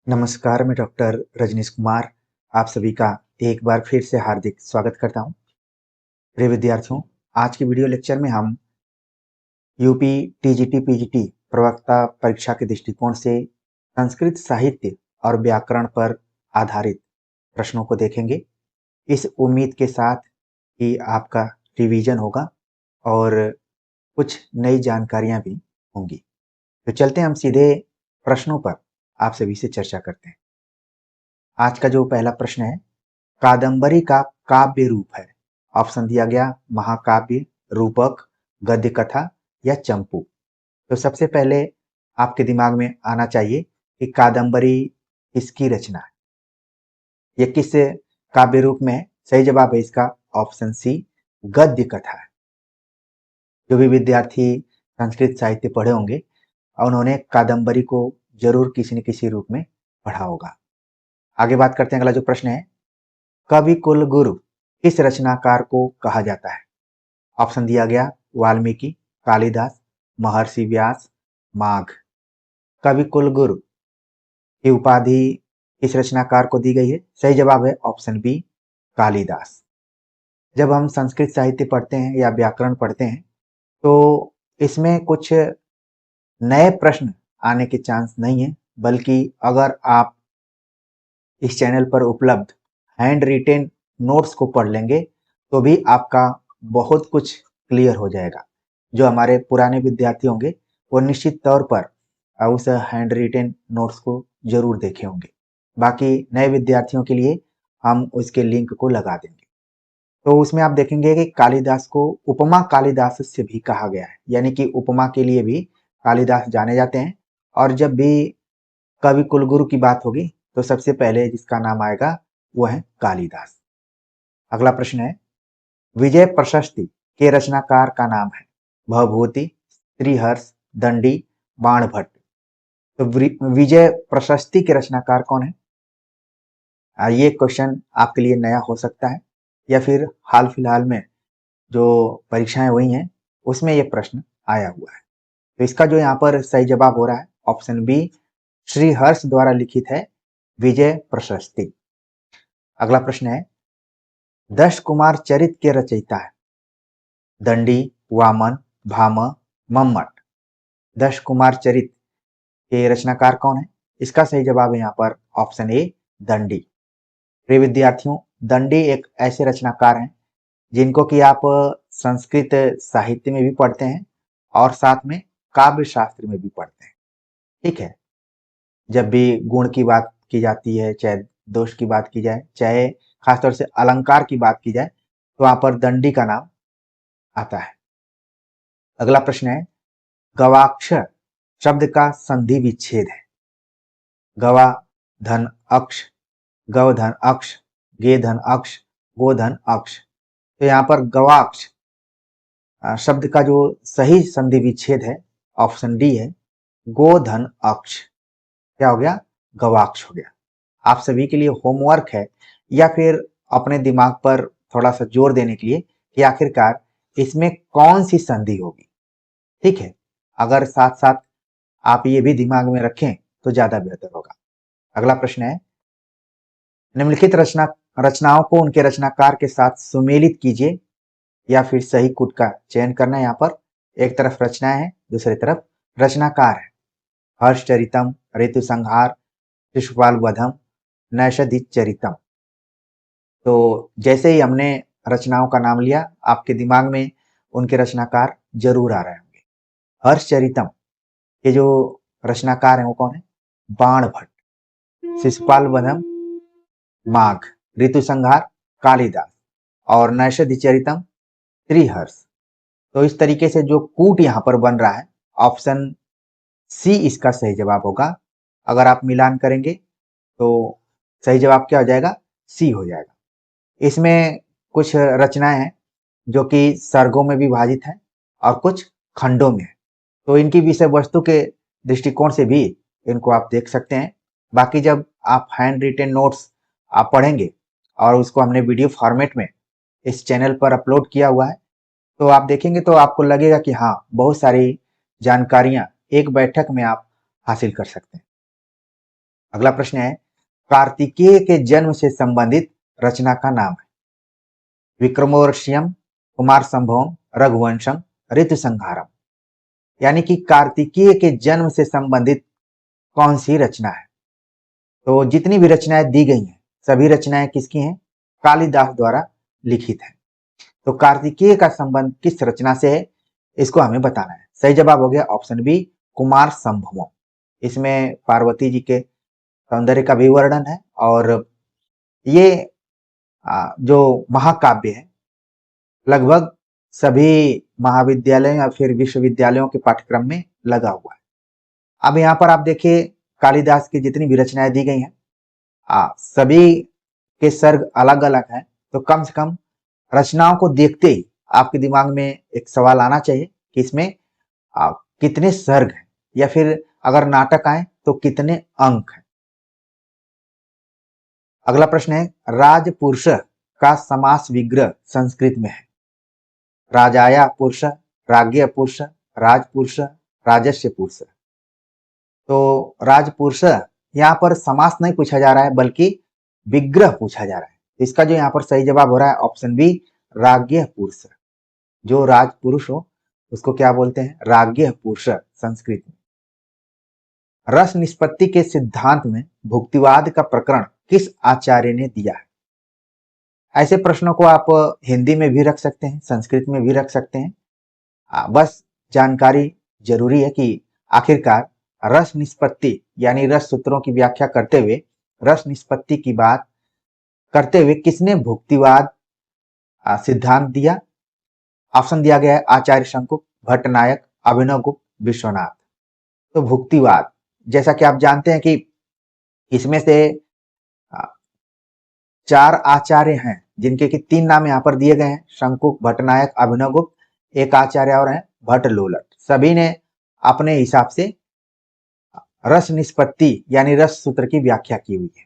नमस्कार, मैं डॉक्टर रजनीश कुमार आप सभी का एक बार फिर से हार्दिक स्वागत करता हूं। प्रिय विद्यार्थियों, आज की वीडियो लेक्चर में हम यूपी टीजीटी पीजीटी प्रवक्ता परीक्षा के दृष्टिकोण से संस्कृत साहित्य और व्याकरण पर आधारित प्रश्नों को देखेंगे। इस उम्मीद के साथ कि आपका रिवीजन होगा और कुछ नई जानकारियां भी होंगी। तो चलते हैं हम सीधे प्रश्नों पर आप सभी से चर्चा करते हैं। आज का जो पहला प्रश्न है, कादंबरी का काव्य रूप है। ऑप्शन दिया गया महाकाव्य, रूपक, गद्य कथा या चंपू। तो सबसे पहले आपके दिमाग में आना चाहिए कि कादंबरी किसकी रचना है, ये किस काव्य रूप में है। सही जवाब है इसका ऑप्शन सी, गद्य कथा है। जो भी विद्यार्थी संस्कृत साहित्य पढ़े होंगे उन्होंने कादंबरी को जरूर किसी न किसी रूप में पढ़ा होगा। आगे बात करते हैं। अगला जो प्रश्न है, कवि कुल गुरु किस रचनाकार को कहा जाता है। ऑप्शन दिया गया वाल्मीकि, कालिदास, महर्षि व्यास, माघ। कवि कुल गुरु की उपाधि किस रचनाकार को दी गई है। सही जवाब है ऑप्शन बी, कालिदास। जब हम संस्कृत साहित्य पढ़ते हैं या व्याकरण पढ़ते हैं तो इसमें कुछ नए प्रश्न आने के चांस नहीं है, बल्कि अगर आप इस चैनल पर उपलब्ध हैंड रिटेन नोट्स को पढ़ लेंगे तो भी आपका बहुत कुछ क्लियर हो जाएगा। जो हमारे पुराने विद्यार्थी होंगे वो निश्चित तौर पर उस हैंड रिटेन नोट्स को जरूर देखे होंगे। बाकी नए विद्यार्थियों के लिए हम उसके लिंक को लगा देंगे। तो उसमें आप देखेंगे कि कालिदास को उपमा कालिदास से भी कहा गया है, यानी कि उपमा के लिए भी कालिदास जाने जाते हैं। और जब भी कवि कुलगुरु की बात होगी तो सबसे पहले जिसका नाम आएगा वो है कालिदास। अगला प्रश्न है, विजय प्रशस्ति के रचनाकार का नाम है। भवभूति, श्रीहर्ष, दंडी, बाणभट्ट। तो विजय प्रशस्ति के रचनाकार कौन है। ये क्वेश्चन आपके लिए नया हो सकता है या फिर हाल फिलहाल में जो परीक्षाएं हुई हैं उसमें ये प्रश्न आया हुआ है। तो इसका जो यहाँ पर सही जवाब हो रहा है ऑप्शन बी, श्रीहर्ष द्वारा लिखित है विजय प्रशस्ति। अगला प्रश्न है, दश कुमार चरित के रचयिता है। दंडी, वामन, भाम, मम्मट। दश कुमार चरित के रचनाकार कौन है। इसका सही जवाब है यहाँ पर ऑप्शन ए, दंडी। प्रिय विद्यार्थियों, दंडी एक ऐसे रचनाकार हैं जिनको कि आप संस्कृत साहित्य में भी पढ़ते हैं और साथ में काव्य शास्त्र में भी पढ़ते हैं। ठीक है, जब भी गुण की बात की जाती है, चाहे दोष की बात की जाए, चाहे खासतौर से अलंकार की बात की जाए, तो वहां पर दंडी का नाम आता है। अगला प्रश्न है, गवाक्षर शब्द का संधि विच्छेद है। गवा धन अक्ष, गव धन अक्ष, गे धन अक्ष, गो धन अक्ष। तो यहाँ पर गवाक्ष शब्द का जो सही संधि विच्छेद है ऑप्शन डी है, गो धन अक्ष। क्या हो गया, गवाक्ष हो गया। आप सभी के लिए होमवर्क है या फिर अपने दिमाग पर थोड़ा सा जोर देने के लिए कि आखिरकार इसमें कौन सी संधि होगी। ठीक है, अगर साथ साथ आप ये भी दिमाग में रखें तो ज्यादा बेहतर होगा। अगला प्रश्न है, निम्नलिखित रचनाओं को उनके रचनाकार के साथ सुमेलित कीजिए या फिर सही कूट का चयन करना है। यहाँ पर एक तरफ रचनाएं है, दूसरी तरफ रचनाकार है। हर्षचरितम, ऋतु संहार, शिशुपाल वधम, नैषधि चरितम। तो जैसे ही हमने रचनाओं का नाम लिया आपके दिमाग में उनके रचनाकार जरूर आ रहे होंगे। हर्षचरितम के जो रचनाकार हैं वो कौन है, बाणभट्ट। शिशुपाल वधम, माघ। ऋतु संहार, कालिदास। और नैषधि चरितम, श्रीहर्ष। तो इस तरीके से जो कूट यहाँ पर बन रहा है ऑप्शन सी इसका सही जवाब होगा। अगर आप मिलान करेंगे तो सही जवाब क्या हो जाएगा, सी हो जाएगा। इसमें कुछ रचनाएं हैं जो कि सर्गों में विभाजित है और कुछ खंडों में है, तो इनकी विषय वस्तु के दृष्टिकोण से भी इनको आप देख सकते हैं। बाकी जब आप हैंड रिटेन नोट्स आप पढ़ेंगे और उसको हमने वीडियो फॉर्मेट में इस चैनल पर अपलोड किया हुआ है तो आप देखेंगे तो आपको लगेगा कि हाँ, बहुत सारी जानकारियां एक बैठक में आप हासिल कर सकते हैं। अगला प्रश्न है, कार्तिकेय के जन्म से संबंधित रचना का नाम है। विक्रमोर्वशीयम, कुमार संभवम, रघुवंशम, ऋतुसंहारम। यानी कि कार्तिकेय के जन्म से संबंधित कौन सी रचना है। तो जितनी भी रचनाएं दी गई हैं सभी रचनाएं किसकी हैं, कालिदास द्वारा लिखित है। तो कार्तिकेय का संबंध किस रचना से है इसको हमें बताना है। सही जवाब हो गया ऑप्शन बी, कुमार संभवम। इसमें पार्वती जी के सौंदर्य का भी वर्णन है और ये जो महाकाव्य है लगभग सभी महाविद्यालयों या फिर विश्वविद्यालयों के पाठ्यक्रम में लगा हुआ है। अब यहाँ पर आप देखिए कालिदास की जितनी भी रचनाएं दी गई हैं सभी के सर्ग अलग अलग हैं। तो कम से कम रचनाओं को देखते ही आपके दिमाग में एक सवाल आना चाहिए कि इसमें कितने सर्ग हैं, या फिर अगर नाटक आए तो कितने अंक हैं। अगला प्रश्न है, राजपुरुष का समास विग्रह संस्कृत में है। राजाया पुरुष, राज्ञ पुरुष, राजपुरुष, राजस्य पुरुष। तो राजपुरुष यहाँ पर समास नहीं पूछा जा रहा है बल्कि विग्रह पूछा जा रहा है। इसका जो यहाँ पर सही जवाब हो रहा है ऑप्शन बी, राज्ञ पुरुष। जो राजपुरुष हो उसको क्या बोलते हैं, राज्ञ पुरुष संस्कृत में। रस निष्पत्ति के सिद्धांत में भुक्तिवाद का प्रकरण किस आचार्य ने दिया है। ऐसे प्रश्नों को आप हिंदी में भी रख सकते हैं, संस्कृत में भी रख सकते हैं। बस जानकारी जरूरी है कि आखिरकार रस निष्पत्ति यानी रस सूत्रों की व्याख्या करते हुए रस निष्पत्ति की बात करते हुए किसने भुक्तिवाद सिद्धांत दिया। ऑप्शन दिया गया है आचार्य शंकुक, भट्टनायक, अभिनवगुप्त, विश्वनाथ। तो भुक्तिवाद जैसा कि आप जानते हैं कि इसमें से 4 आचार्य हैं जिनके कि 3 नाम यहाँ पर दिए गए हैं, शंकुक, भट्टनायक, अभिनवगुप्त, एक आचार्य और हैं भट्टलोलट। सभी ने अपने हिसाब से रस निष्पत्ति यानी रस सूत्र की व्याख्या की हुई है।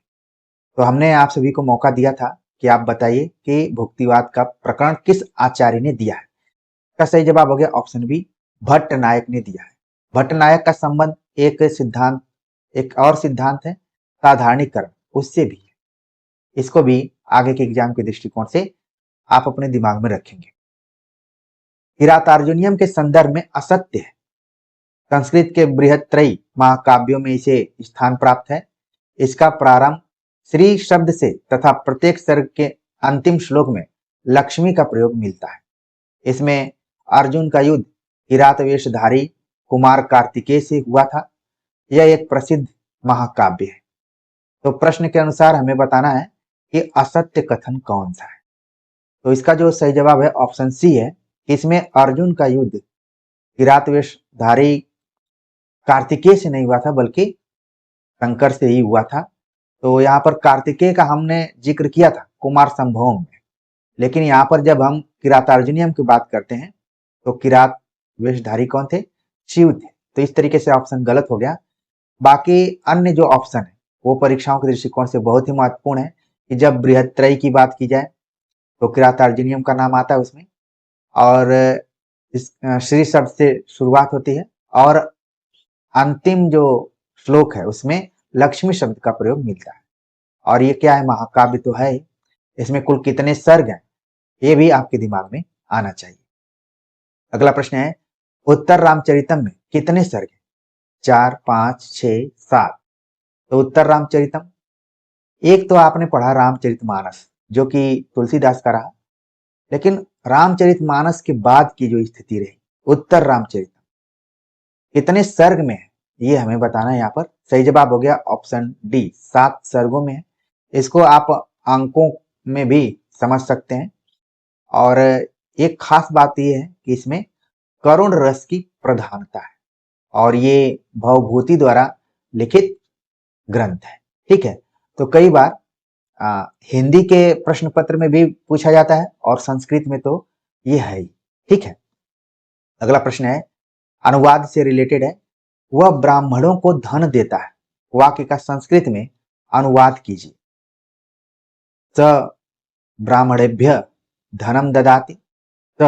तो हमने आप सभी को मौका दिया था कि आप बताइए कि भुक्तिवाद का प्रकरण किस आचार्य ने दिया है। का सही जवाब हो गया ऑप्शन बी, भट्टनायक ने दिया है। भट्टनायक का संबंध एक और सिद्धांत है साधारणीकरण, उससे भी है। इसको भी आगे के एग्जाम के दृष्टिकोण से आप अपने दिमाग में रखेंगे। किरातार्जुनीयम के संदर्भ में असत्य है। संस्कृत के बृहत्त्रयी महाकाव्यों में इसे स्थान प्राप्त है। इसका प्रारंभ श्री शब्द से तथा प्रत्येक सर्ग के अंतिम श्लोक में लक्ष्मी का प्रयोग मिलता है। इसमें अर्जुन का युद्ध किरात वेशधारी कुमार कार्तिकेय से हुआ था। यह एक प्रसिद्ध महाकाव्य है। तो प्रश्न के अनुसार हमें बताना है कि असत्य कथन कौन सा है। तो इसका जो सही जवाब है ऑप्शन सी है। इसमें अर्जुन का युद्ध किरात वेशधारी कार्तिकेय से नहीं हुआ था बल्कि शंकर से ही हुआ था। तो यहाँ पर कार्तिकेय का हमने जिक्र किया था कुमार संभवम में, लेकिन यहाँ पर जब हम किरातार्जुनीयम की बात करते हैं तो किरात वेशधारी कौन थे, शिव थे। तो इस तरीके से ऑप्शन गलत हो गया। बाकी अन्य जो ऑप्शन है वो परीक्षाओं के दृष्टिकोण से बहुत ही महत्वपूर्ण है कि जब बृहत्त्रयी की बात की जाए तो किरातार्जुनीयम का नाम आता है उसमें, और इस श्री शब्द से शुरुआत होती है और अंतिम जो श्लोक है उसमें लक्ष्मी शब्द का प्रयोग मिलता है। और ये क्या है, महाकाव्य तो है। इसमें कुल कितने सर्ग हैं ये भी आपके दिमाग में आना चाहिए। अगला प्रश्न है, उत्तर रामचरितम में कितने सर्ग हैं। 4, 5, 6, 7। तो उत्तर रामचरितम, एक तो आपने पढ़ा रामचरितमानस जो कि तुलसीदास का रहा, लेकिन रामचरितमानस के बाद की जो स्थिति रही उत्तर रामचरितम कितने सर्ग में है ये हमें बताना है। यहाँ पर सही जवाब हो गया ऑप्शन डी, 7 सर्गों में है। इसको आप अंकों में भी समझ सकते हैं। और एक खास बात यह है कि इसमें करुण रस की प्रधानता है और ये भवभूति द्वारा लिखित ग्रंथ है। ठीक है, तो कई बार हिंदी के प्रश्न पत्र में भी पूछा जाता है और संस्कृत में तो ये है ही। ठीक है, अगला प्रश्न है अनुवाद से रिलेटेड है। वह ब्राह्मणों को धन देता है, वाक्य का संस्कृत में अनुवाद कीजिए। स ब्राह्मणेभ्य धनम ददाति, स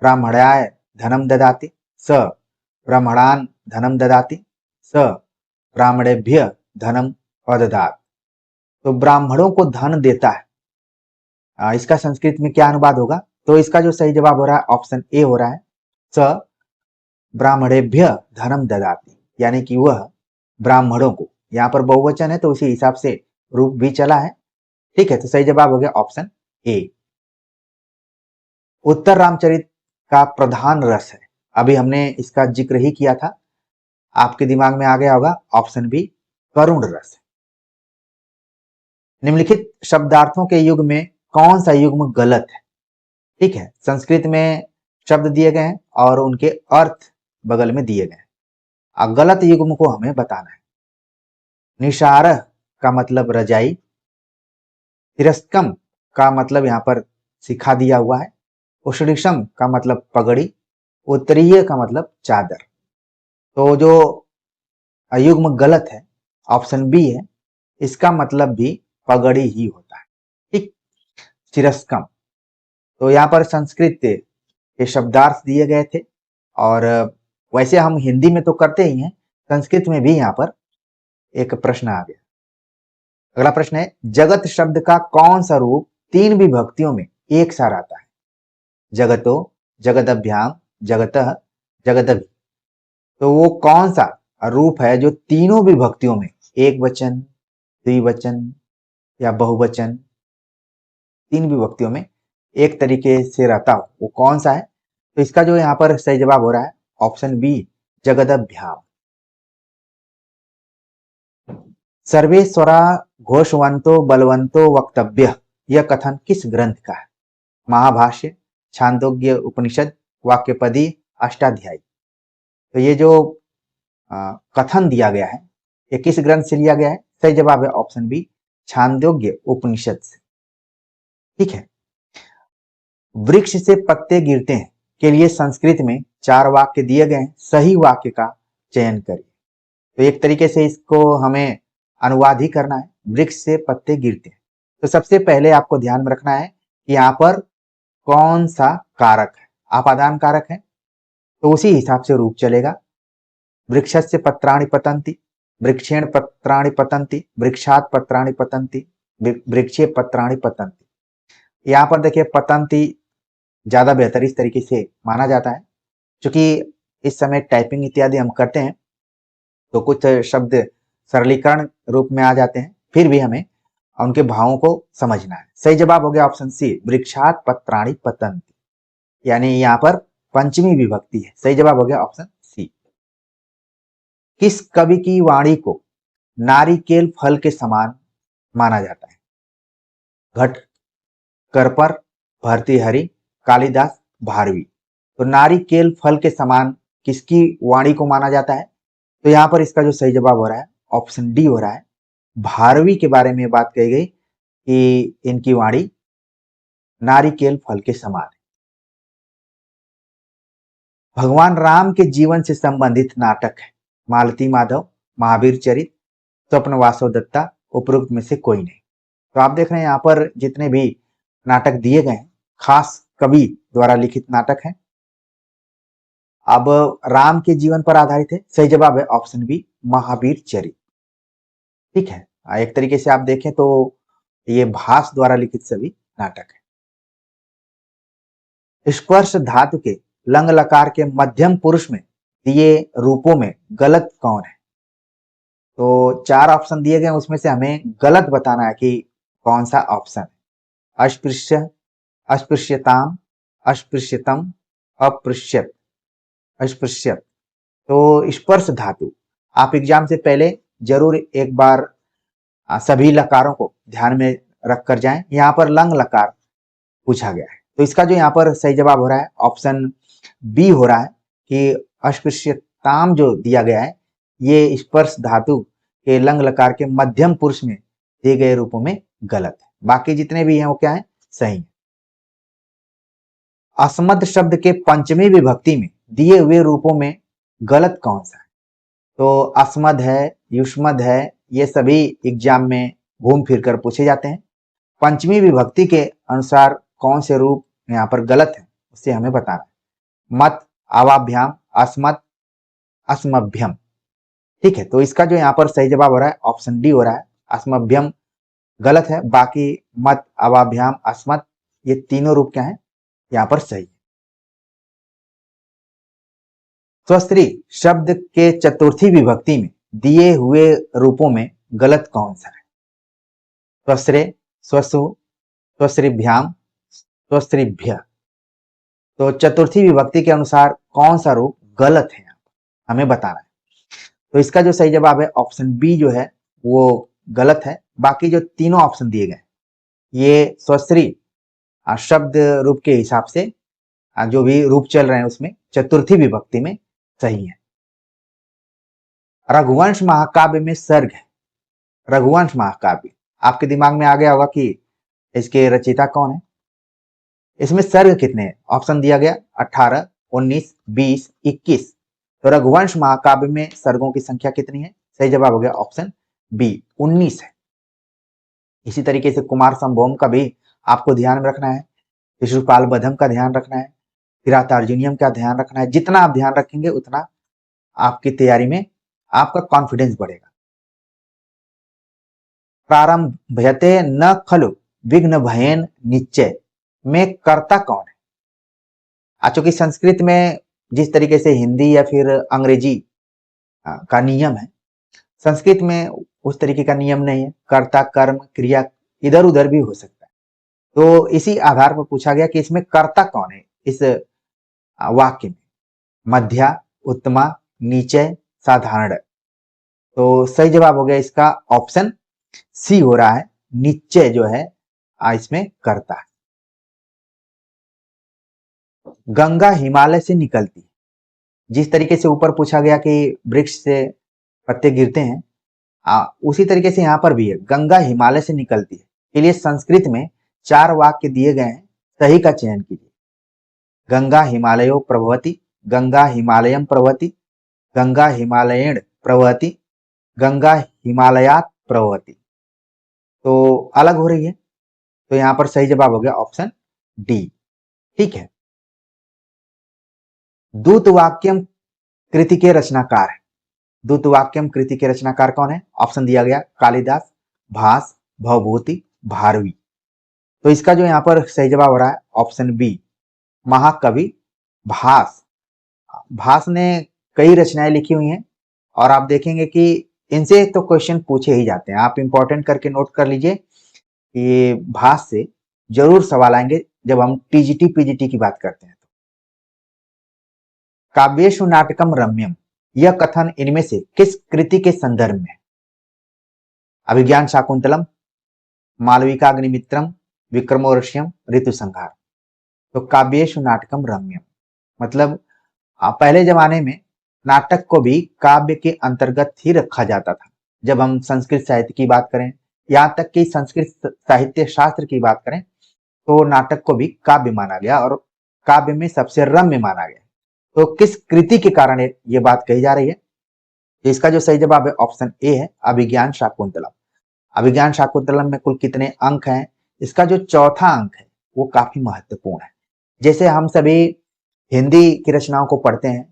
ब्राह्मणाय धनम ददाति, स ब्राह्मणान धनम ददाति, स ब्राह्मणेभ्य धनम अददात। तो ब्राह्मणों को धन देता है, इसका संस्कृत में क्या अनुवाद होगा? तो इसका जो सही जवाब हो रहा है ऑप्शन ए हो रहा है, स ब्राह्मणेभ्य धनम ददाति, यानी कि वह ब्राह्मणों को, यहाँ पर बहुवचन है तो उसी हिसाब से रूप भी चला है। ठीक है, तो सही जवाब हो गया ऑप्शन ए। उत्तर रामचरित का प्रधान रस है, अभी हमने इसका जिक्र ही किया था, आपके दिमाग में आ गया होगा ऑप्शन बी करुण रस। निम्नलिखित शब्दार्थों के युग में कौन सा युग्म गलत है? ठीक है, संस्कृत में शब्द दिए गए हैं और उनके अर्थ बगल में दिए गए हैं, गलत युग्म को हमें बताना है। निशारह का मतलब रजाई, तिरस्कम का मतलब यहाँ पर सिखा दिया हुआ है, उषणिषम का मतलब पगड़ी, उत्तरीय का मतलब चादर। तो जो युग्म गलत है ऑप्शन बी है, इसका मतलब भी पगड़ी ही होता है। ठीक, चिरस्कम। तो यहाँ पर संस्कृत के शब्दार्थ दिए गए थे और वैसे हम हिंदी में तो करते ही हैं, संस्कृत में भी यहाँ पर एक प्रश्न आ गया। अगला प्रश्न है, जगत शब्द का कौन सा रूप 3 विभक्तियों में एक साथ आता है? जगतो, जगदभ्याम, जगतः, जगदभि। तो वो कौन सा रूप है जो तीनों विभक्तियों में, एक वचन, द्विवचन या बहुवचन, 3 विभक्तियों में एक तरीके से रहता हो, वो कौन सा है? तो इसका जो यहाँ पर सही जवाब हो रहा है ऑप्शन बी जगदभ्याम। सर्वेश्वरा घोषवंतो बलवंतो वक्तव्य, यह कथन किस ग्रंथ का है? महाभाष्य, छांदोग्य उपनिषद, वाक्यपदी, अष्टाध्यायी। तो ये जो कथन दिया गया है ये किस ग्रंथ से लिया गया है? सही जवाब है ऑप्शन बी छांदोग्य उपनिषद से। ठीक है, वृक्ष से पत्ते गिरते हैं के लिए संस्कृत में 4 वाक्य दिए गए हैं, सही वाक्य का चयन करिए। तो एक तरीके से इसको हमें अनुवाद ही करना है, वृक्ष से पत्ते गिरते हैं। तो सबसे पहले आपको ध्यान में रखना है कि यहाँ पर कौन सा कारक है, आपादान कारक है, तो उसी हिसाब से रूप चलेगा। वृक्षस्य पत्राणि पतन्ति, वृक्षेण पत्राणि पतन्ति, वृक्षात् पत्राणि पतन्ति, वृक्षे पत्राणि पतन्ति। यहाँ पर देखिए पतन्ति ज्यादा बेहतर इस तरीके से माना जाता है, क्योंकि इस समय टाइपिंग इत्यादि हम करते हैं तो कुछ शब्द सरलीकरण रूप में आ जाते हैं, फिर भी हमें उनके भावों को समझना है। सही जवाब हो गया ऑप्शन सी वृक्षात् पत्राणि पतन्ति, यानी यहाँ पर पंचमी विभक्ति है। सही जवाब हो गया ऑप्शन सी। किस कवि की वाणी को नारिकेल फल के समान माना जाता है? घट करपर, भर्तृहरि, कालिदास, भारवी। तो नारिकेल फल के समान किसकी वाणी को माना जाता है? तो यहाँ पर इसका जो सही जवाब हो रहा है ऑप्शन डी हो रहा है, भारवी के बारे में बात कही गई कि इनकी वाणी नारिकेल फल के समान है। भगवान राम के जीवन से संबंधित नाटक है मालती माधव, महावीर चरित, स्वप्न वासव दत्ता, उपरोक्त में से कोई नहीं। तो आप देख रहे हैं यहाँ पर जितने भी नाटक दिए गए हैं खास कवि द्वारा लिखित नाटक हैं, अब राम के जीवन पर आधारित है। सही जवाब है ऑप्शन बी महावीर चरित। ठीक है, एक तरीके से आप देखें तो ये भास द्वारा लिखित सभी नाटक है। स्पर्श धातु के लंग लकार के मध्यम पुरुष में दिए रूपों में गलत कौन है? तो 4 ऑप्शन दिए गए, उसमें से हमें गलत बताना है कि कौन सा ऑप्शन है। अस्पृश्य, अस्पृश्यताम, अस्पृश्यतम, अपृश्यत, अस्पृश्यत। तो स्पर्श धातु आप एग्जाम से पहले जरूर एक बार सभी लकारों को ध्यान में रख कर जाएं। यहाँ पर लंग लकार पूछा गया है, तो इसका जो यहाँ पर सही जवाब हो रहा है ऑप्शन बी हो रहा है कि अस्पृश्यताम जो दिया गया है ये स्पर्श धातु के लंग लकार के मध्यम पुरुष में दिए गए रूपों में गलत है, बाकी जितने भी हैं वो क्या है, सही है। अस्मद शब्द के पंचमी विभक्ति में दिए हुए रूपों में गलत कौन सा है? तो अस्मद है, युष्मद है, ये सभी एग्जाम में घूम फिर कर पूछे जाते हैं। पंचमी विभक्ति के अनुसार कौन से रूप यहाँ पर गलत है उसे हमें बताना है। मत, आवाभ्याम, अस्मत्, अस्मभ्यम। ठीक है, तो इसका जो यहाँ पर सही जवाब हो रहा है ऑप्शन डी हो रहा है, अस्मभ्यम गलत है, बाकी मत, अवाभ्याम, अस्मत्, ये तीनों रूप क्या है यहाँ पर सही है। स्वस्त्री शब्द के चतुर्थी विभक्ति में दिए हुए रूपों में गलत कौन सा है? स्वस्त्रे, स्वसु, स्वस्त्रिभ्याम, स्वस्त्रिभ्य। तो चतुर्थी विभक्ति के अनुसार कौन सा रूप गलत है हमें बताना है। तो इसका जो सही जवाब है ऑप्शन बी जो है वो गलत है। बाकी जो तीनों ऑप्शन दिए गए ये स्वस्त्री शब्द रूप के हिसाब से जो भी रूप चल रहे हैं उसमें चतुर्थी विभक्ति में सही है। रघुवंश महाकाव्य में सर्ग है। रघुवंश महाकाव्य आपके दिमाग में आ गया होगा कि इसके रचयिता कौन है। इसमें सर्ग कितने हैं? ऑप्शन दिया गया 18, 19, 20, 21। तो रघुवंश महाकाव्य में सर्गों की संख्या कितनी है? सही जवाब हो गया ऑप्शन बी 19 है। इसी तरीके से कुमार संभोम का भी आपको ध्यान में रखना है, शिशुपाल बधम का ध्यान रखना है, किरातार्जुनियम का ध्यान रखना है। जितना आप ध्यान रखेंगे उतना आपकी तैयारी में आपका कॉन्फिडेंस बढ़ेगा। प्रारंभयते न खलु विघ्न भयेन निश्चय में कर्ता कौन है? चूंकि संस्कृत में जिस तरीके से हिंदी या फिर अंग्रेजी का नियम है, संस्कृत में उस तरीके का नियम नहीं है। कर्ता, कर्म, क्रिया इधर उधर भी हो सकता है। तो इसी आधार पर पूछा गया कि इसमें कर्ता कौन है इस वाक्य में। मध्या, उत्तमा, निचय, साधारण। तो सही जवाब हो गया इसका ऑप्शन सी हो रहा है, निश्चय जो है इसमें कर्ता है। गंगा हिमालय से निकलती है। जिस तरीके से ऊपर पूछा गया कि वृक्ष से पत्ते गिरते हैं, उसी तरीके से यहाँ पर भी है, गंगा हिमालय से निकलती है। के लिए संस्कृत में 4 वाक्य दिए गए हैं, सही का चयन कीजिए। गंगा हिमालयो प्रभवति, गंगा हिमालयम प्रभवति, गंगा हिमालयेण प्रभवति, गंगा हिमालयात प्रभवति। तो अलग हो रही है, तो यहाँ पर सही जवाब हो गया ऑप्शन डी। ठीक है। दूतवाक्यम कृति के रचनाकार है। दूतवाक्यम कृति के रचनाकार कौन है? ऑप्शन दिया गया कालिदास, भास, भवभूति, भारवी। तो इसका जो यहाँ पर सही जवाब हो रहा है ऑप्शन बी, महाकवि भास। भास ने कई रचनाएं लिखी हुई हैं और आप देखेंगे कि इनसे तो क्वेश्चन पूछे ही जाते हैं। आप इंपॉर्टेंट करके नोट कर लीजिए कि भास से जरूर सवाल आएंगे जब हम टीजीटी पीजीटी की बात करते हैं। काव्येषु नाटकम रम्यम, यह कथन इनमें से किस कृति के संदर्भ में है? अभिज्ञान शाकुंतलम, मालविकाग्निमित्रम, विक्रमोर्वशीयम, ऋतुसंहार। तो काव्येषु नाटकम रम्यम मतलब पहले जमाने में नाटक को भी काव्य के अंतर्गत ही रखा जाता था। जब हम संस्कृत साहित्य की बात करें, यहाँ तक कि संस्कृत साहित्य शास्त्र की बात करें, तो नाटक को भी काव्य माना गया और काव्य में सबसे रम्य माना गया। तो किस कृति के कारण ये बात कही जा रही है? तो इसका जो सही जवाब है ऑप्शन ए है, अभिज्ञान शाकुंतलम। अभिज्ञान शाकुंतलम में कुल कितने अंक हैं? इसका जो चौथा अंक है वो काफी महत्वपूर्ण है। जैसे हम सभी हिंदी की रचनाओं को पढ़ते हैं,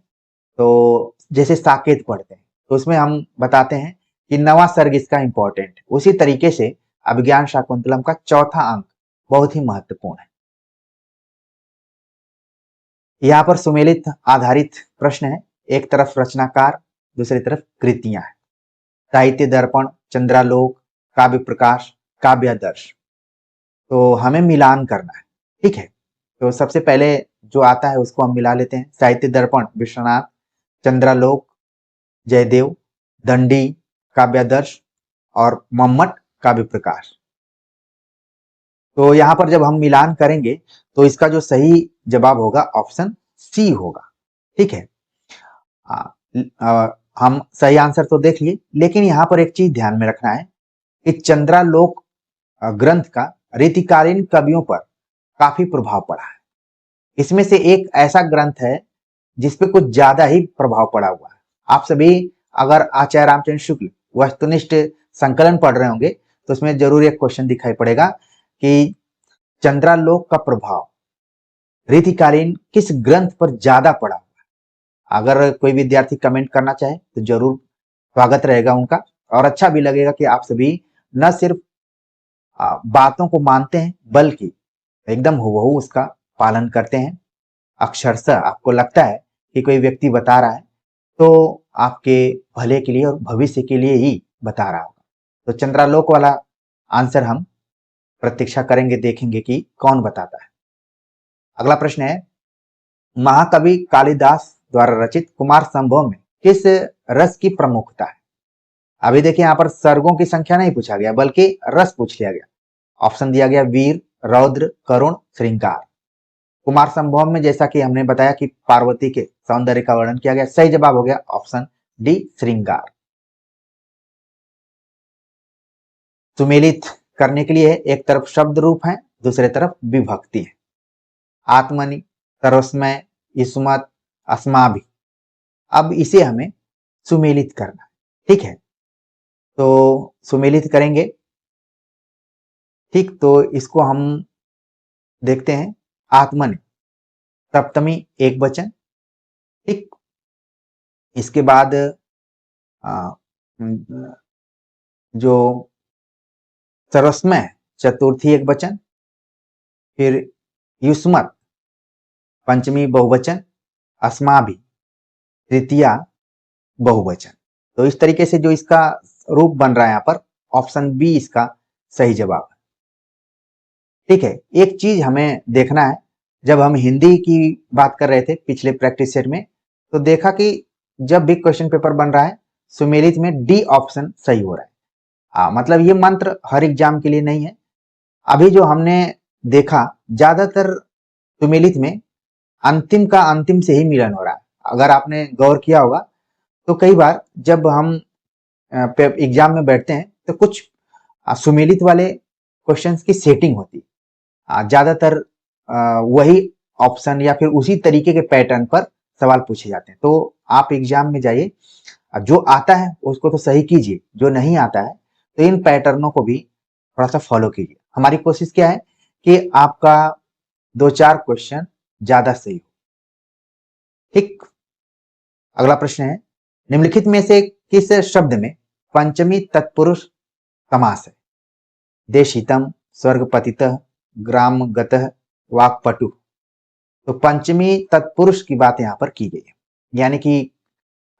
तो जैसे साकेत पढ़ते हैं तो उसमें हम बताते हैं कि नवा सर्ग इसका इंपॉर्टेंट। उसी तरीके से अभिज्ञान शाकुंतलम का चौथा अंक बहुत ही महत्वपूर्ण है। यहाँ पर सुमेलित आधारित प्रश्न है, एक तरफ रचनाकार, दूसरी तरफ कृतियां हैं। साहित्य दर्पण, चंद्रालोक, काव्य प्रकाश, काव्यादर्श। तो हमें मिलान करना है। ठीक है, तो सबसे पहले जो आता है उसको हम मिला लेते हैं। साहित्य दर्पण विश्वनाथ, चंद्रालोक जयदेव, दंडी काव्यादर्श और मम्मट काव्य प्रकाश। तो यहाँ पर जब हम मिलान करेंगे तो इसका जो सही जवाब होगा ऑप्शन सी होगा। ठीक है, हम सही आंसर तो देख लिए, लेकिन यहाँ पर एक चीज ध्यान में रखना है कि चंद्रालोक ग्रंथ का रीतिकालीन कवियों पर काफी प्रभाव पड़ा है। इसमें से एक ऐसा ग्रंथ है जिसपे कुछ ज्यादा ही प्रभाव पड़ा हुआ है। आप सभी अगर आचार्य रामचंद्र शुक्ल वस्तुनिष्ठ संकलन पढ़ रहे होंगे तो उसमें जरूर एक क्वेश्चन दिखाई पड़ेगा कि चंद्रालोक का प्रभाव रीतिकालीन किस ग्रंथ पर ज्यादा पड़ा हुआ है। अगर कोई विद्यार्थी कमेंट करना चाहे तो जरूर स्वागत रहेगा उनका, और अच्छा भी लगेगा कि आप सभी न सिर्फ बातों को मानते हैं बल्कि एकदम हूबहू उसका पालन करते हैं। अक्षरशः आपको लगता है कि कोई व्यक्ति बता रहा है तो आपके भले के लिए और भविष्य के लिए ही बता रहा होगा। तो चंद्रालोक वाला आंसर हम प्रतीक्षा करेंगे, देखेंगे कि कौन बताता है। अगला प्रश्न है, महाकवि कालिदास द्वारा रचित कुमार संभव में किस रस की प्रमुखता है? अभी देखिए यहाँ पर सर्गों की संख्या नहीं पूछा गया बल्कि रस पूछ लिया गया। ऑप्शन दिया गया वीर, रौद्र, करुण, श्रृंगार। कुमार संभव में जैसा कि हमने बताया कि पार्वती के सौंदर्य का वर्णन किया गया। सही जवाब हो गया ऑप्शन डी, श्रृंगार। सुमेलित करने के लिए एक तरफ शब्द रूप है, दूसरे तरफ विभक्ति है। आत्मनि, सर्वस्मय, इस्मत, अस्माभि। अब इसे हमें सुमेलित करना है, ठीक है। तो सुमेलित करेंगे, ठीक। तो इसको हम देखते हैं। आत्मनि सप्तमी एक वचन, ठीक। इसके बाद जो सर्वस्मय चतुर्थी एक वचन, फिर युष्मत पंचमी बहुवचन, अस्माभि तृतीया बहुवचन। तो इस तरीके से जो इसका रूप बन रहा है यहाँ पर, ऑप्शन बी इसका सही जवाब है, ठीक है। एक चीज हमें देखना है, जब हम हिंदी की बात कर रहे थे पिछले प्रैक्टिस सेट में, तो देखा कि जब भी क्वेश्चन पेपर बन रहा है सुमेलित में डी ऑप्शन सही हो रहा है। मतलब ये मंत्र हर एग्जाम के लिए नहीं है। अभी जो हमने देखा ज्यादातर सुमेलित में अंतिम का अंतिम से ही मिलन हो रहा है। अगर आपने गौर किया होगा तो कई बार जब हम एग्जाम में बैठते हैं तो कुछ सुमेलित वाले क्वेश्चंस की सेटिंग होती है। ज्यादातर वही ऑप्शन या फिर उसी तरीके के पैटर्न पर सवाल पूछे जाते हैं। तो आप एग्जाम में जाइए, जो आता है उसको तो सही कीजिए, जो नहीं आता है तो इन पैटर्नों को भी थोड़ा सा फॉलो कीजिए। हमारी कोशिश क्या है कि आपका 2-4 क्वेश्चन ज्यादा सही हो, ठीक। अगला प्रश्न है, निम्नलिखित में से किस शब्द में पंचमी तत्पुरुष समास है? देशितम, स्वर्गपतितः, ग्रामगतः, वाक्पटु। तो पंचमी तत्पुरुष की बात यहाँ पर की गई है, यानी कि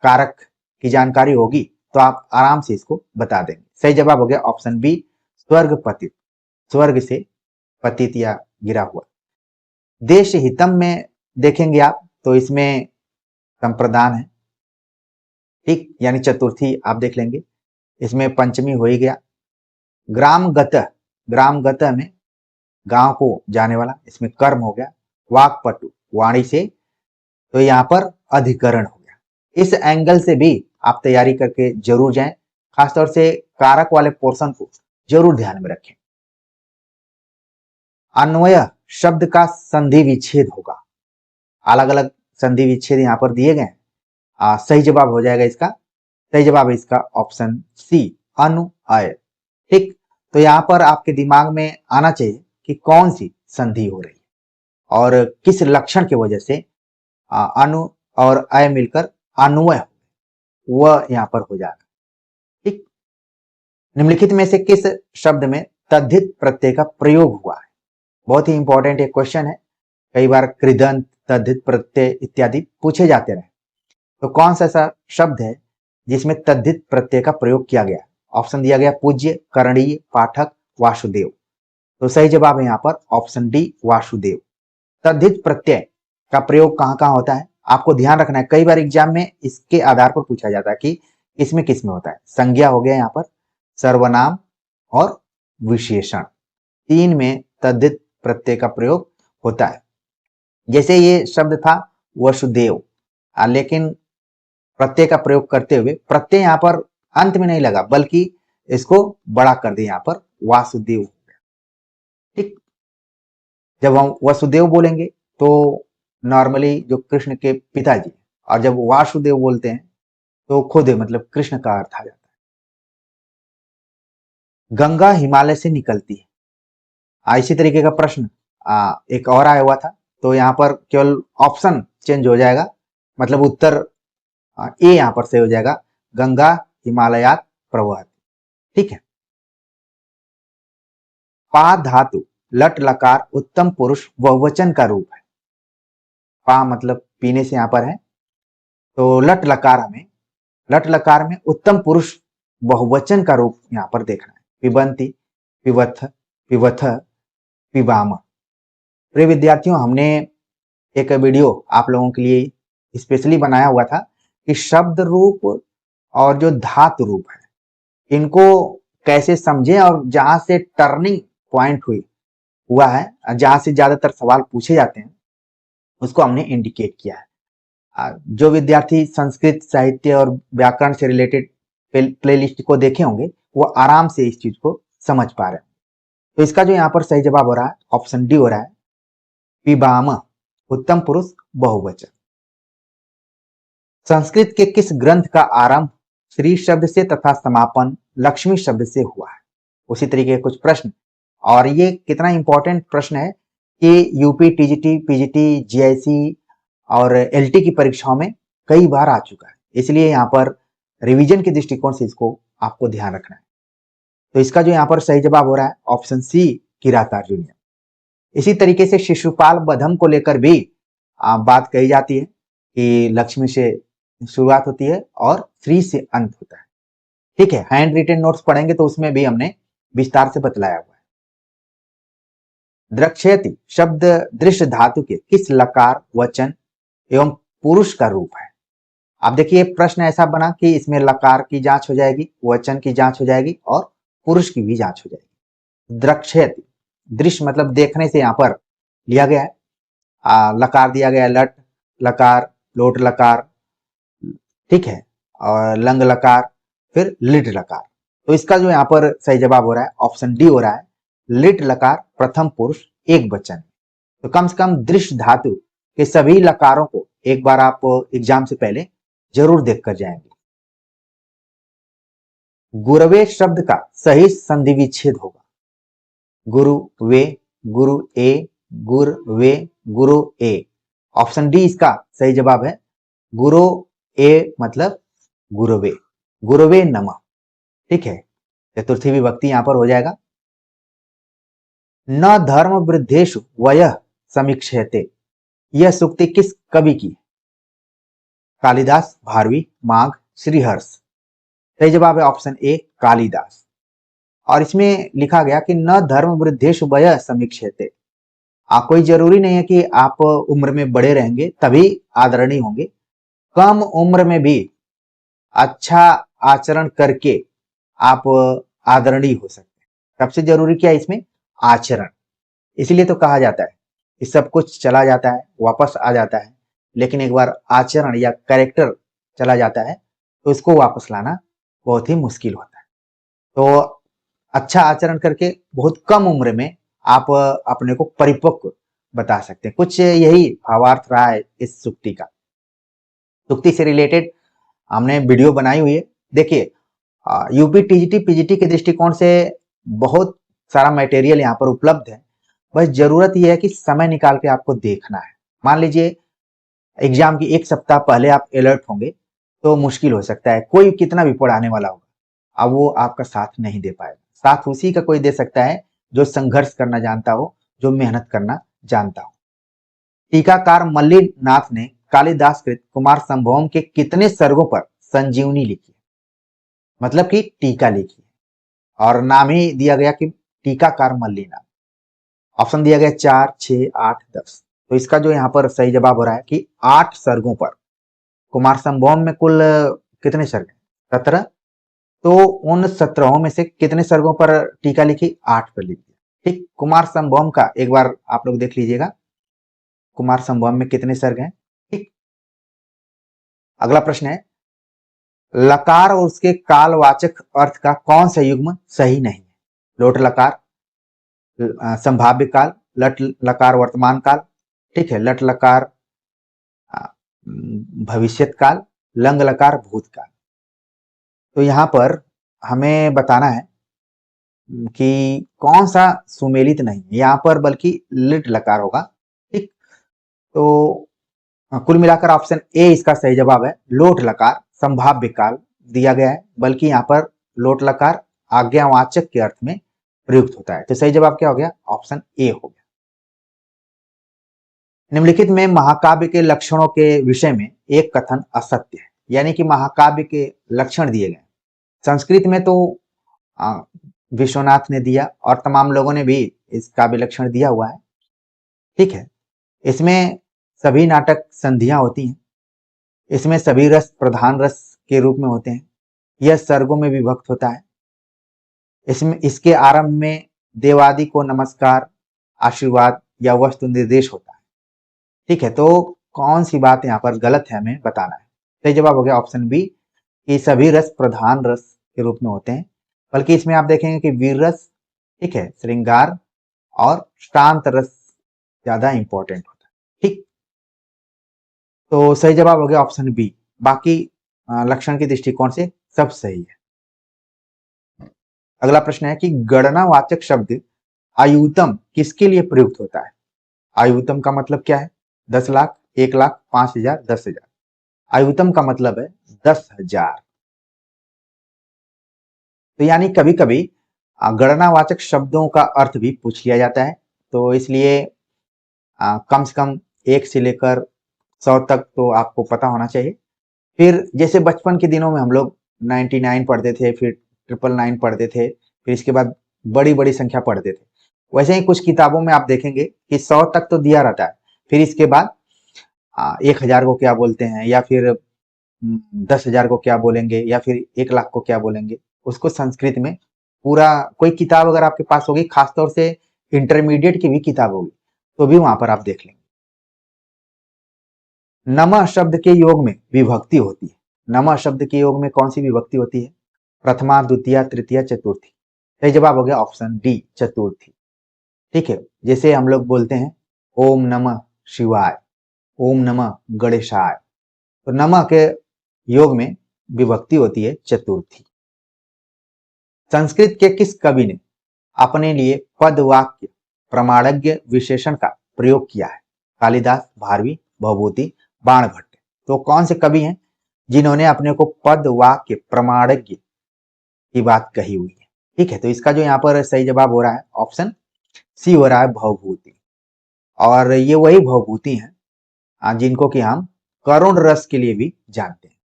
कारक की जानकारी होगी तो आप आराम से इसको बता देंगे। सही जवाब हो गया ऑप्शन बी, स्वर्गपतित, स्वर्ग से पतित या गिरा हुआ। देश हितम में देखेंगे आप तो इसमें संप्रदान है, ठीक, यानी चतुर्थी आप देख लेंगे, इसमें पंचमी हो ही गया। ग्रामगत, ग्रामगत में गांव को जाने वाला, इसमें कर्म हो गया। वाक्पटु, वाणी से, तो यहाँ पर अधिकरण हो गया। इस एंगल से भी आप तैयारी करके जरूर जाएं, खासतौर से कारक वाले पोर्शन को जरूर ध्यान में रखें। अन्वय शब्द का संधि विच्छेद होगा। अलग अलग संधि विच्छेद यहाँ पर दिए गए हैं। सही जवाब हो जाएगा इसका, सही जवाब है इसका ऑप्शन सी, अनुअय, ठीक। तो यहाँ पर आपके दिमाग में आना चाहिए कि कौन सी संधि हो रही है और किस लक्षण की वजह से अनु और अय मिलकर अन्वय वह यहाँ पर हो जाएगा, ठीक। निम्नलिखित में से किस शब्द में तद्धित प्रत्यय का प्रयोग हुआ है? बहुत ही इंपॉर्टेंट एक क्वेश्चन है, कई बार कृदंत, तद्धित प्रत्यय इत्यादि पूछे जाते रहे। तो कौन सा ऐसा शब्द है जिसमें तद्धित प्रत्यय का प्रयोग किया गया? ऑप्शन दिया गया पूज्य, करणीय, पाठक, वासुदेव। तो सही जवाब है यहाँ पर ऑप्शन डी, वासुदेव। तद्धित प्रत्यय का प्रयोग कहाँ कहाँ होता है आपको ध्यान रखना है। कई बार एग्जाम में इसके आधार पर पूछा जाता है कि इसमें किस में होता है। संज्ञा हो गया यहाँ पर, सर्वनाम और विशेषण, तीन में तद्धित प्रत्यय का प्रयोग होता है। जैसे ये शब्द था वसुदेव, लेकिन प्रत्यय का प्रयोग करते हुए प्रत्यय यहाँ पर अंत में नहीं लगा बल्कि इसको बड़ा कर दिया, यहाँ पर वासुदेव हो गया, ठीक। जब हम वसुदेव बोलेंगे तो नॉर्मली जो कृष्ण के पिताजी, और जब वासुदेव बोलते हैं तो खुद मतलब कृष्ण का अर्थ आ जाता है। गंगा हिमालय से निकलती है, इसी तरीके का प्रश्न एक और आया हुआ था। तो यहाँ पर केवल ऑप्शन चेंज हो जाएगा, मतलब उत्तर ए यहाँ पर से हो जाएगा, गंगा हिमालयात प्रवहति, ठीक है। पा धातु लट लकार उत्तम पुरुष बहुवचन का रूप है। पा मतलब पीने से यहाँ पर है, तो लट लकार में उत्तम पुरुष बहुवचन का रूप यहाँ पर देखना है। पिबंती, पिबथ, पिबथ, पिबाम। प्रिय विद्यार्थियों, हमने एक वीडियो आप लोगों के लिए स्पेशली बनाया हुआ था कि शब्द रूप और जो धातु रूप है इनको कैसे समझें, और जहां से टर्निंग पॉइंट हुआ है, जहां से ज्यादातर सवाल पूछे जाते हैं, उसको हमने इंडिकेट किया है। जो विद्यार्थी संस्कृत साहित्य और व्याकरण से रिलेटेड प्लेलिस्ट को देखे होंगे वो आराम से इस चीज को समझ पा रहे हैं। तो इसका जो यहाँ पर सही जवाब हो रहा है ऑप्शन डी हो रहा है, पिबाम, उत्तम पुरुष बहुवचन। संस्कृत के किस ग्रंथ का आरंभ श्री शब्द से तथा समापन लक्ष्मी शब्द से हुआ है? उसी तरीके के कुछ प्रश्न, और ये कितना इंपॉर्टेंट प्रश्न है कि यूपी, टीजीटी, पीजीटी, जीआईसी और एलटी की परीक्षाओं में कई बार आ चुका है, इसलिए यहाँ पर रिवीजन के दृष्टिकोण से इसको आपको ध्यान रखना है। तो इसका जो यहाँ पर सही जवाब हो रहा है ऑप्शन सी, किरातार्जुनीय। इसी तरीके से शिशुपाल बधम को लेकर भी बात कही जाती है कि लक्ष्मी से शुरुआत होती है और श्री से अंत होता है। ठीक है, हैंड रिटन नोट्स पढ़ेंगे तो उसमें भी हमने विस्तार से बतलाया हुआ है। द्रक्षयति शब्द दृश्य धातु के किस लकार, वचन एवं पुरुष का रूप है? आप देखिए प्रश्न ऐसा बना कि इसमें लकार की जांच हो जाएगी, वचन की जांच हो जाएगी और पुरुष की भी जांच हो जाएगी। द्रक्षयति, दृश्य मतलब देखने से यहाँ पर लिया गया है। लकार दिया गया है, लट लकार, लोट लकार, ठीक है, और लंग लकार, फिर लिट लकार। तो इसका जो यहाँ पर सही जवाब हो रहा है ऑप्शन डी हो रहा है, लिट लकार प्रथम पुरुष एक वचन। तो कम से कम दृश्य धातु के सभी लकारों को एक बार आप एग्जाम से पहले जरूर देख कर जाएंगे। गुरवे शब्द का सही संधि विच्छेद होगा? गुरु वे, गुरु ए, गुर वे, गुरु ए। ऑप्शन डी इसका सही जवाब है, गुरु ए मतलब गुरवे, गुरवे नमः। ठीक है, चतुर्थी विभक्ति यहां पर हो जाएगा। न धर्म वृद्धेषु वयः समीक्षयते, यह सूक्ति किस कवि की? कालिदास, भारवी, माघ, श्रीहर्ष। सही जवाब है ऑप्शन ए, कालिदास। और इसमें लिखा गया कि न धर्म वृद्धेषु वयः समीक्षयते। कोई जरूरी नहीं है कि आप उम्र में बड़े रहेंगे तभी आदरणीय होंगे, कम उम्र में भी अच्छा आचरण करके आप आदरणीय हो सकते हैं। सबसे जरूरी क्या है इसमें? आचरण। इसलिए तो कहा जाता है कि सब कुछ चला जाता है, वापस आ जाता है, लेकिन एक बार आचरण या कैरेक्टर चला जाता है तो इसको वापस लाना बहुत ही मुश्किल होता है। तो अच्छा आचरण करके बहुत कम उम्र में आप अपने को परिपक्व बता सकते हैं। कुछ यही भावार्थ रहा है इस सूक्ति का। सूक्ति से रिलेटेड हमने वीडियो बनाई हुई है, देखिए। यूपी, टीजीटी, पीजीटी के दृष्टिकोण से बहुत सारा मटेरियल यहाँ पर उपलब्ध है, बस जरूरत यह है कि समय निकाल के आपको देखना है। मान लीजिए एग्जाम की एक सप्ताह पहले आप अलर्ट होंगे तो मुश्किल हो सकता है, कोई कितना भी पढ़ाने वाला होगा अब वो आपका साथ नहीं दे पाएगा। साथ उसी का कोई दे सकता है जो संघर्ष करना जानता हो, जो मेहनत करना जानता हो। टीकाकार मल्लिनाथ ने कालिदास कृत कुमार संभवम के कितने सर्गों पर संजीवनी लिखी? मतलब कि टीका लिखी, और नाम ही दिया गया कि टीकाकार मल्लिनाथ। ऑप्शन दिया गया 4, 6, 8, 10। तो इसका जो यहाँ पर सही जवाब हो रहा है कि 8 सर्गों पर। कुमार संभवम में कुल कितने सर्ग हैं? 17। तो उन 17 में से कितने सर्गों पर टीका लिखी? 8 पर लिखी। ठीक, कुमार संभवम का एक बार आप लोग देख लीजिएगा, कुमार संभवम में कितने सर्ग हैं। ठीक, अगला प्रश्न है, लकार और उसके कालवाचक अर्थ का कौन सा युग्म सही नहीं है? लोट लकार, संभाव्य काल, लट लकार वर्तमान काल, ठीक है, लट लकार भविष्यत काल, लंग लकार भूतकाल। तो यहाँ पर हमें बताना है कि कौन सा सुमेलित नहीं है यहाँ पर, बल्कि लिट लकार होगा। ठीक, तो कुल मिलाकर ऑप्शन ए इसका सही जवाब है। लोट लकार संभाव्य काल दिया गया है, बल्कि यहाँ पर लोट लकार आज्ञावाचक के अर्थ में प्रयुक्त होता है। तो सही जवाब क्या हो गया? ऑप्शन ए हो गया। निम्नलिखित में महाकाव्य के लक्षणों के विषय में एक कथन असत्य है, यानी कि महाकाव्य के लक्षण दिए गए। संस्कृत में तो विश्वनाथ ने दिया और तमाम लोगों ने भी इस काव्य लक्षण दिया हुआ है, ठीक है। इसमें सभी नाटक संधियां होती हैं, इसमें सभी रस प्रधान रस के रूप में होते हैं, यह सर्गों में विभक्त होता है, इसमें इसके आरंभ में देवादि को नमस्कार, आशीर्वाद या वस्तु निर्देश होता है, ठीक है। तो कौन सी बात यहाँ पर गलत है हमें बताना है। सही जवाब हो गया ऑप्शन बी कि सभी रस प्रधान रस के रूप में होते हैं, बल्कि इसमें आप देखेंगे कि वीर रस, ठीक है, श्रृंगार और शांत रस ज्यादा इंपॉर्टेंट होता है, ठीक। तो सही जवाब हो गया ऑप्शन बी। बाकी लक्षण के दृष्टिकोण से सब सही है। अगला प्रश्न है कि गणनावाचक शब्द आयुतम किसके लिए प्रयुक्त होता है? आयुतम का मतलब क्या है? 10 लाख, 1 लाख, 5,000, 10,000। आयुतम का मतलब है 10,000। तो यानी कभी कभी गणनावाचक शब्दों का अर्थ भी पूछ लिया जाता है, तो इसलिए कम से कम 1 से लेकर 100 तक तो आपको पता होना चाहिए। फिर जैसे बचपन के दिनों में हम लोग 99 पढ़ते थे, फिर 999 पढ़ते थे, फिर इसके बाद बड़ी बड़ी संख्या पढ़ते थे। वैसे ही कुछ किताबों में आप देखेंगे कि 100 तक तो दिया रहता है, फिर इसके बाद 1,000 को क्या बोलते हैं, या फिर 10,000 को क्या बोलेंगे, या फिर 1 लाख को क्या बोलेंगे, उसको संस्कृत में पूरा कोई किताब अगर आपके पास होगी, खासतौर से इंटरमीडिएट की भी किताब होगी, तो भी वहां पर आप देख लेंगे। नमः शब्द के योग में विभक्ति होती है। नमः शब्द के योग में कौन सी विभक्ति होती है? प्रथमा, द्वितीय, तृतीय, चतुर्थी। सही जवाब हो गया ऑप्शन डी, चतुर्थी, ठीक है। जैसे हम लोग बोलते हैं ओम नमः शिवाय, ओम नमः गणेशाय, तो नमः के योग में विभक्ति होती है चतुर्थी। संस्कृत के किस कवि ने अपने लिए पद वाक्य प्रमाणज्ञ विशेषण का प्रयोग किया है? कालिदास, भारवी, भवभूति, बाणभट्ट। तो कौन से कवि हैं जिन्होंने अपने को पद वाक्य प्रमाणज्ञ की बात कही हुई है? ठीक है, तो इसका जो यहाँ पर सही जवाब हो रहा है ऑप्शन सी हो रहा है, भवभूति। और ये वही भवभूति हैं जिनको कि हम करुण रस के लिए भी जानते हैं।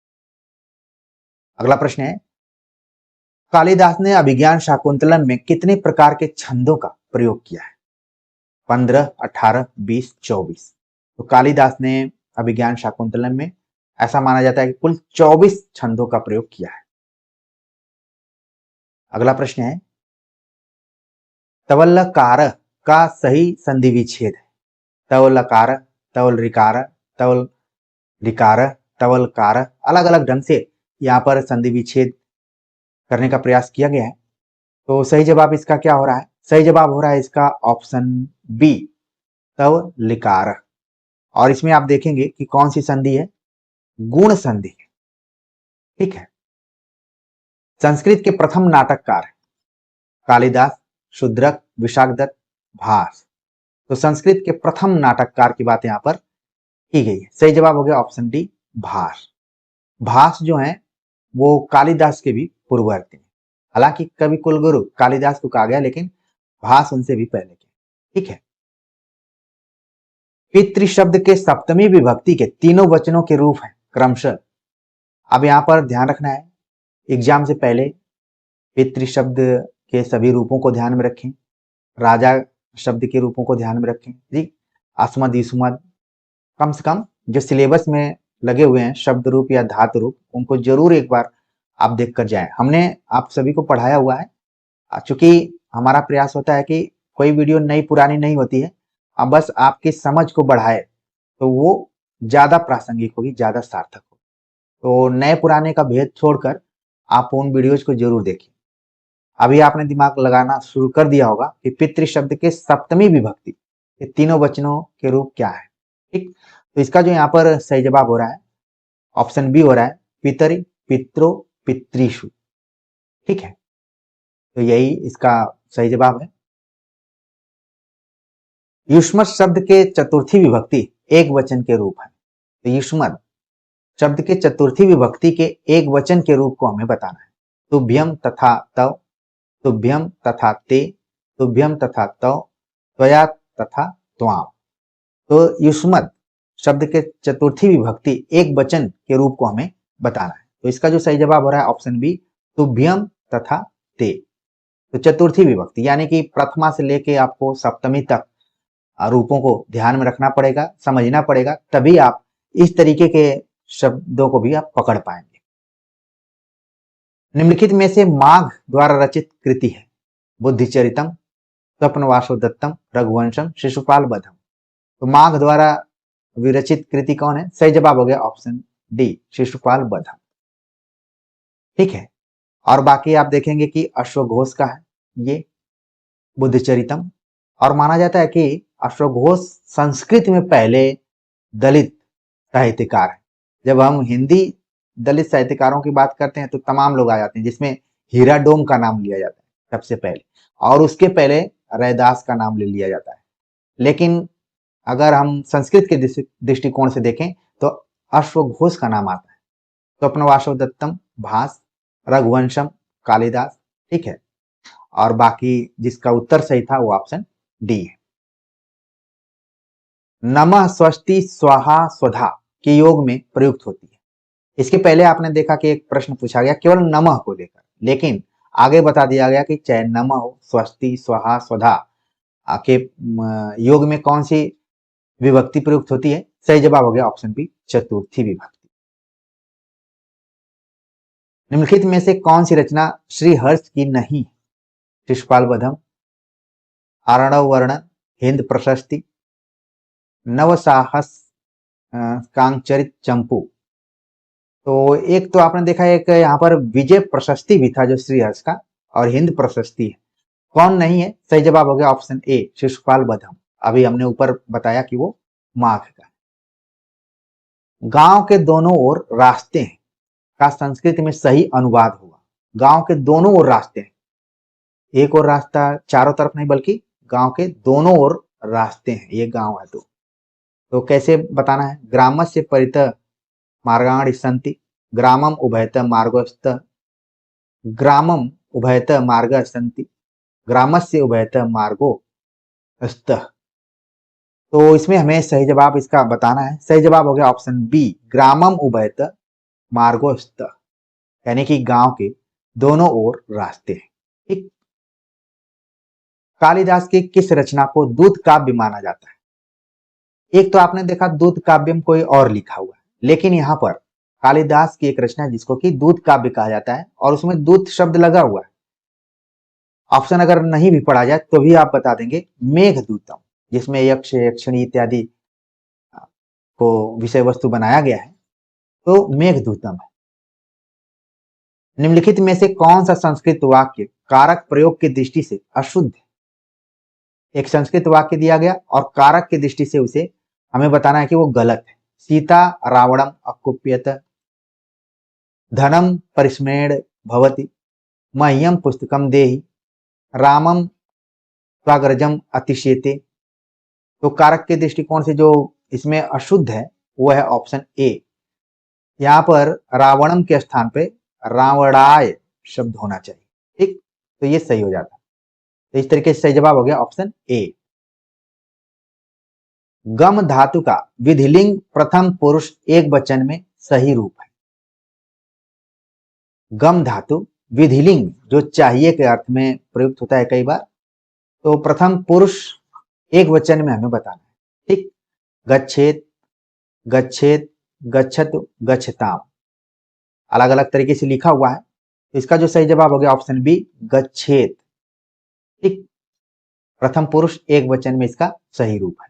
अगला प्रश्न है, कालिदास ने अभिज्ञान शाकुंतलम में कितने प्रकार के छंदों का प्रयोग किया है? 15, 18, 20, 24। तो कालिदास ने अभिज्ञान शाकुंतलम में ऐसा माना जाता है कि कुल 24 छंदों का प्रयोग किया है। अगला प्रश्न है, तवलकार का सही संधि विच्छेद है? तवलकार, तवल रिकार, तवल रिकार, तवलकार, अलग अलग ढंग से यहाँ पर संधि विच्छेद करने का प्रयास किया गया है। तो सही जवाब इसका क्या हो रहा है? सही जवाब हो रहा है इसका ऑप्शन बी, तवलिकार। और इसमें आप देखेंगे कि कौन सी संधि है? गुण संधि, ठीक है। संस्कृत के प्रथम नाटककार कालिदास, शूद्रक, विशाखदत्त, भास। तो संस्कृत के प्रथम नाटककार की बात यहाँ पर की गई है। सही जवाब हो गया ऑप्शन डी, भास। भास जो है वो कालिदास के भी पूर्ववर्ती हैं। हालांकि कवि कुलगुरु कालिदास को कहा गया, लेकिन भास उनसे भी पहले के, ठीक है। पितृ शब्द के सप्तमी विभक्ति के तीनों वचनों के रूप हैं क्रमशः। अब यहाँ पर ध्यान रखना है, एग्जाम से पहले पितृ शब्द के सभी रूपों को ध्यान में रखें, राजा शब्द के रूपों को ध्यान में रखें जी, अस्मद, युष्मद, कम से कम जो सिलेबस में लगे हुए हैं शब्द रूप या धातु रूप, उनको जरूर एक बार आप देख कर जाएं। हमने आप सभी को पढ़ाया हुआ है, चूंकि हमारा प्रयास होता है कि कोई वीडियो नई पुरानी नहीं होती है, अब बस आपकी समझ को बढ़ाए तो वो ज्यादा प्रासंगिक होगी, ज्यादा सार्थक होगी। तो नए पुराने का भेद छोड़कर आप उन वीडियोज को जरूर देखिए। अभी आपने दिमाग लगाना शुरू कर दिया होगा कि पितृ शब्द के सप्तमी विभक्ति के तीनों वचनों के रूप क्या है, ठीक। तो इसका जो यहाँ पर सही जवाब हो रहा है ऑप्शन बी हो रहा है, पितरि, पित्रो, पितृषु, ठीक है। तो यही इसका सही जवाब है। युष्मत शब्द के चतुर्थी विभक्ति एक वचन के रूप है। तो युष्मत शब्द के चतुर्थी विभक्ति के एक वचन के रूप को हमें बताना है। तुभ्यम तथा तव, तुभ्यम तथा ते, तुभ्यम तथा तव, त्वया तथा त्वाम। तो युष्मद शब्द के चतुर्थी विभक्ति एक वचन के रूप को हमें बताना है। तो इसका जो सही जवाब हो रहा है ऑप्शन बी, तुभ्यम तथा ते। तो चतुर्थी विभक्ति यानी कि प्रथमा से लेके आपको सप्तमी तक रूपों को ध्यान में रखना पड़ेगा, समझना पड़ेगा, तभी आप इस तरीके के शब्दों को भी आप पकड़ पाएंगे। निम्नलिखित में से माघ द्वारा रचित कृति है? बुद्धिचरितम, स्वप्नवासोदत्तम, रघुवंशम, शिशुपाल वधम। तो माघ द्वारा विरचित कृति कौन है? सही जवाब हो गया ऑप्शन डी, शिशुपाल वधम। ठीक है, और बाकी आप देखेंगे कि अश्वघोष का है ये बुद्धिचरितम, और माना जाता है कि अश्वघोष संस्कृत में पहले दलित साहित्यकार है। जब हम हिंदी दलित साहित्यकारों की बात करते हैं तो तमाम लोग आ जाते हैं, जिसमें हीरा डोम का नाम लिया जाता है सबसे पहले, और उसके पहले रैदास का नाम ले लिया जाता है। लेकिन अगर हम संस्कृत के दृष्टिकोण से देखें तो अश्वघोष का नाम आता है। स्वप्नवासोदत्तम भास, रघुवंशम कालिदास। ठीक है, और बाकी जिसका उत्तर सही था वो ऑप्शन डी है। नमः स्वस्ति स्वाहा स्वधा के योग में प्रयुक्त होती है। इसके पहले आपने देखा कि एक प्रश्न पूछा गया केवल नमः को लेकर, लेकिन आगे बता दिया गया कि चाहे नमः हो, स्वस्ति, स्वाहा, स्वधा के योग में कौन सी विभक्ति प्रयुक्त होती है? सही जवाब हो गया ऑप्शन बी, चतुर्थी विभक्ति। निम्नलिखित में से कौन सी रचना श्री हर्ष की नहीं? शिशुपाल वधम, आरणव वर्णन, हिंद प्रशस्ति, नवसाहस कांचरित चंपू। तो एक तो आपने देखा एक यहाँ पर विजय प्रशस्ति भी था जो श्रीहर्ष का, और हिंद प्रशस्ति है। कौन नहीं है? सही जवाब हो गया ऑप्शन ए, शिशुपाल वधम। अभी हमने ऊपर बताया कि वो माघ का। गांव के दोनों ओर रास्ते हैं का संस्कृत में सही अनुवाद होगा। गांव के दोनों ओर रास्ते हैं, एक और रास्ता चारों तरफ नहीं बल्कि गांव के दोनों ओर रास्ते हैं, ये गांव है। तो कैसे बताना है? ग्रामस्य परितः मार्गाणि सन्ति, ग्रामम उभयतः मार्गोस्तः, ग्रामम उभयतः मार्गः सन्ति, ग्रामस्य उभयतः मार्गो अस्तः। तो इसमें हमें सही जवाब इसका बताना है। सही जवाब हो गया ऑप्शन बी, ग्रामम उभयतः मार्गो अस्तः, यानी कि गांव के दोनों ओर रास्ते हैं। ठीक, कालिदास की किस रचना को दूत काव्य माना जाता है? एक तो आपने देखा दूत काव्यम कोई और लिखा हुआ है, लेकिन यहाँ पर कालिदास की एक रचना जिसको कि दूत काव्य कहा जाता है, और उसमें दूत शब्द लगा हुआ है। ऑप्शन अगर नहीं भी पढ़ा जाए तो भी आप बता देंगे मेघदूतम, जिसमें यक्ष यक्षिणी इत्यादि को विषय वस्तु बनाया गया है, तो मेघदूतम है। निम्नलिखित में से कौन सा संस्कृत वाक्य कारक प्रयोग की दृष्टि से अशुद्ध है? एक संस्कृत वाक्य दिया गया और कारक की दृष्टि से उसे हमें बताना है कि वो गलत है। सीता रावणम अकुप्यत, धनम परिस्मेण भवति, मह्यम पुस्तकम देहि, रामम स्वाग्रजम अतिशेते। तो कारक के दृष्टिकोण से जो इसमें अशुद्ध है वो है ऑप्शन ए। यहाँ पर रावणम के स्थान पे रावणाय शब्द होना चाहिए। ठीक, तो ये सही हो जाता। तो इस तरीके से सही जवाब हो गया ऑप्शन ए। गम धातु का विधिलिंग प्रथम पुरुष एक वचन में सही रूप है। गम धातु विधिलिंग जो चाहिए के अर्थ में प्रयुक्त होता है कई बार, तो प्रथम पुरुष एक वचन में हमें बताना है। ठीक, गच्छेत, गच्छेत, गच्छतु, गच्छताम, अलग अलग तरीके से लिखा हुआ है। तो इसका जो सही जवाब हो गया ऑप्शन बी, गच्छेत। ठीक, प्रथम पुरुष एक वचन में इसका सही रूप है।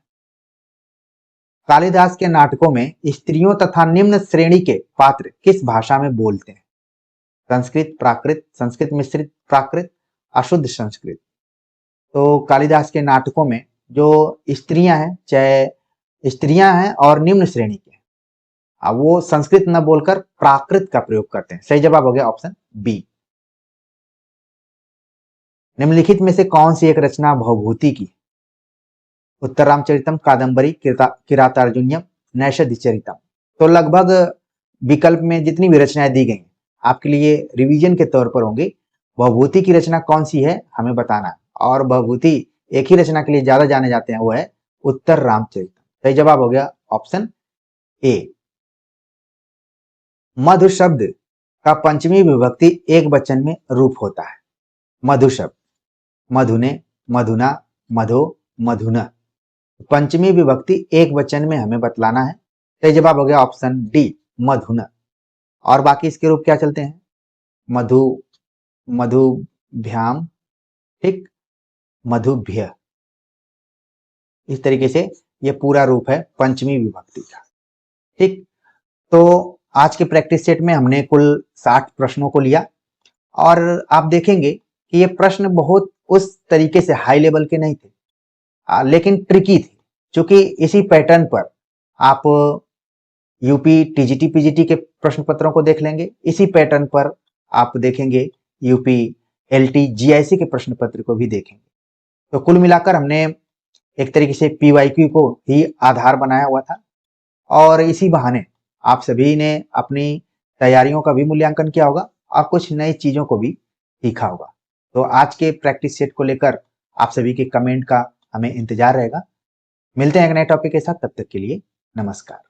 कालिदास के नाटकों में स्त्रियों तथा निम्न श्रेणी के पात्र किस भाषा में बोलते हैं? संस्कृत, प्राकृत, संस्कृत मिश्रित प्राकृत, अशुद्ध संस्कृत। तो कालिदास के नाटकों में जो स्त्रियां हैं, चाहे स्त्रियां हैं और निम्न श्रेणी के, वो संस्कृत न बोलकर प्राकृत का प्रयोग करते हैं। सही जवाब हो गया ऑप्शन बी। निम्नलिखित में से कौन सी एक रचना भवभूति की? उत्तर रामचरितम, कादंबरी, किरातार्जुनीयम, नैषधीचरितम। तो लगभग विकल्प में जितनी भी रचनाएं दी गई आपके लिए रिवीजन के तौर पर होंगी। भवभूति की रचना कौन सी है हमें बताना है। और बहुभूति एक ही रचना के लिए ज्यादा जाने जाते हैं, वो है उत्तर रामचरित। सही जवाब हो गया ऑप्शन ए। मधु शब्द का पंचमी विभक्ति एक वचन में रूप होता है। मधु शब्द, मधुने, मधुना, मधो, मधुन। पंचमी विभक्ति एक वचन में हमें बतलाना है। सही जवाब हो गया ऑप्शन डी, मधुन। और बाकी इसके रूप क्या चलते हैं? मधु, मधुभ्याम, ठीक, मधुभ्य। इस तरीके से ये पूरा रूप है पंचमी विभक्ति का। ठीक, तो आज के प्रैक्टिस सेट में हमने कुल 60 प्रश्नों को लिया और आप देखेंगे कि ये प्रश्न बहुत उस तरीके से हाई लेवल के नहीं थे, लेकिन ट्रिकी थे। क्योंकि इसी पैटर्न पर आप यूपी टीजीटी पीजीटी के प्रश्न पत्रों को देख लेंगे, इसी पैटर्न पर आप देखेंगे यूपी एलटी जीआईसी के प्रश्न पत्र को भी देखेंगे। तो कुल मिलाकर हमने एक तरीके से पीवाईक्यू को ही आधार बनाया हुआ था और इसी बहाने आप सभी ने अपनी तैयारियों का भी मूल्यांकन किया होगा और कुछ नई चीजों को भी सीखा होगा। तो आज के प्रैक्टिस सेट को लेकर आप सभी के कमेंट का हमें इंतजार रहेगा। मिलते हैं एक नए टॉपिक के साथ, तब तक के लिए नमस्कार।